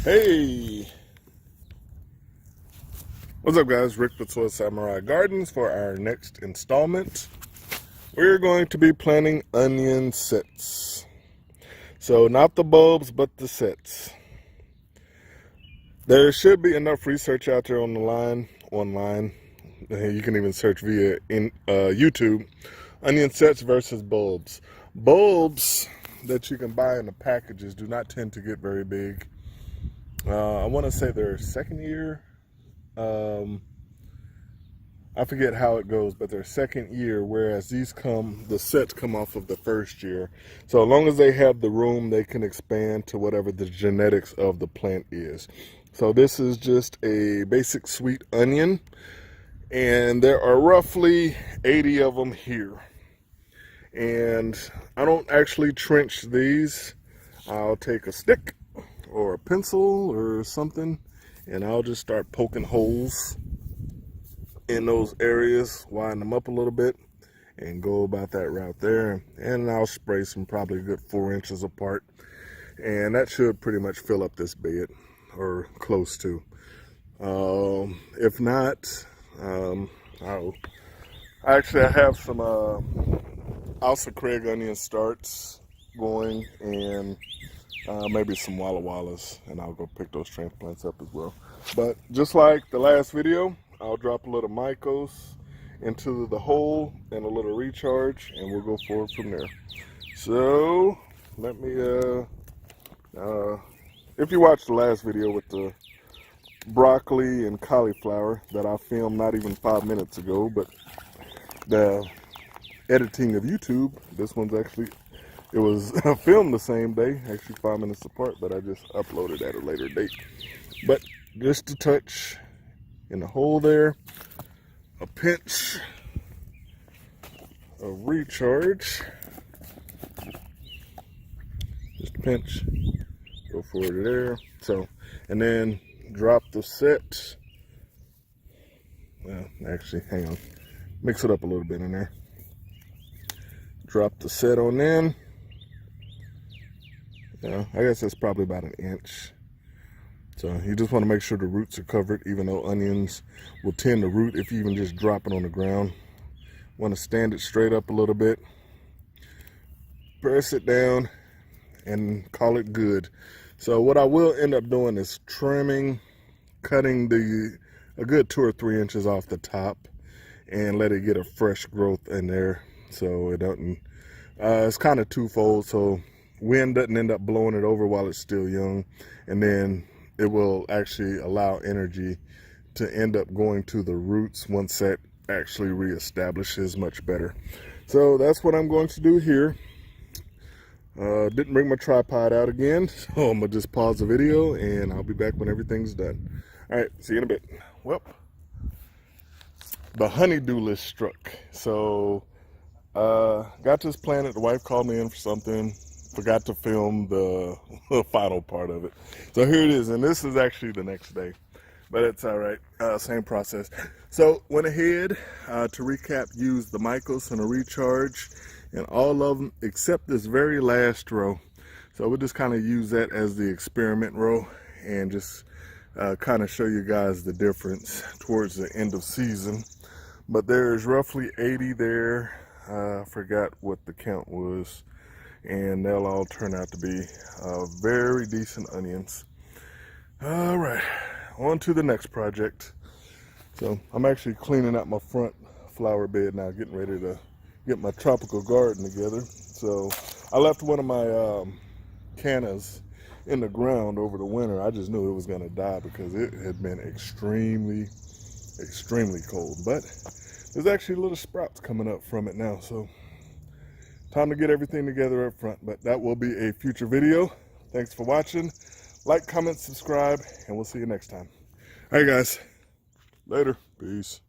Hey, what's up guys? Rick with Soy Samurai Gardens. For our next installment, we're going to be planting onion sets. So not the bulbs, but the sets. There should be enough research out there online. You can even search via YouTube. Onion sets versus bulbs. Bulbs that you can buy in the packages do not tend to get very big. I want to say their second year. I forget how it goes, but their second year, whereas the sets come off of the first year. So as long as they have the room, they can expand to whatever the genetics of the plant is. So this is just a basic sweet onion, and there are roughly 80 of them here. And I don't actually trench these. I'll take a stick or a pencil or something, and I'll just start poking holes in those areas, widen them up a little bit, and go about that route there. And I'll spray some probably a good 4 inches apart, and that should pretty much fill up this bed, or close to. If not, I have some Alsa Craig onion starts going, and maybe some Walla Wallas, and I'll go pick those transplants up as well. But just like the last video, I'll drop a little Mycos into the hole and a little recharge, and we'll go forward from there. So let me, if you watched the last video with the broccoli and cauliflower that I filmed not even 5 minutes ago, but the editing of YouTube, this one's actually, it was filmed the same day, actually 5 minutes apart, but I just uploaded at a later date. But just a touch in the hole there, a pinch of recharge, just a pinch, go forward there. So, and then drop the set. Well, actually, hang on, mix it up a little bit in there. Drop the set on in. Yeah, I guess that's probably about 1 inch. So you just want to make sure the roots are covered, even though onions will tend to root if you even just drop it on the ground. Want to stand it straight up a little bit, press it down, and call it good. So what I will end up doing is cutting a good 2 or 3 inches off the top, and let it get a fresh growth in there, so it doesn't. It's kind of twofold, so wind doesn't end up blowing it over while it's still young, and then it will actually allow energy to end up going to the roots once that actually reestablishes much better. So that's what I'm going to do here. Didn't bring my tripod out again, so I'm gonna just pause the video and I'll be back when everything's done. All right, see you in a bit. Well, the honeydew list struck. So got this planted, the wife called me in for something, forgot to film the final part of it. So here it is, and this is actually the next day, but it's all right, same process. So went ahead, to recap, used the Mycos and a recharge, and all of them except this very last row. So we'll just kind of use that as the experiment row, and just kind of show you guys the difference towards the end of season. But there's roughly 80 there. Forgot what the count was, and they'll all turn out to be very decent onions. All right, on to the next project. So I'm actually cleaning out my front flower bed now, getting ready to get my tropical garden together. So I left one of my cannas in the ground over the winter. I just knew it was going to die because it had been extremely cold, but there's actually little sprouts coming up from it now, so time to get everything together up front. But that will be a future video. Thanks for watching. Like, comment, subscribe, and we'll see you next time. All right, guys. Later. Peace.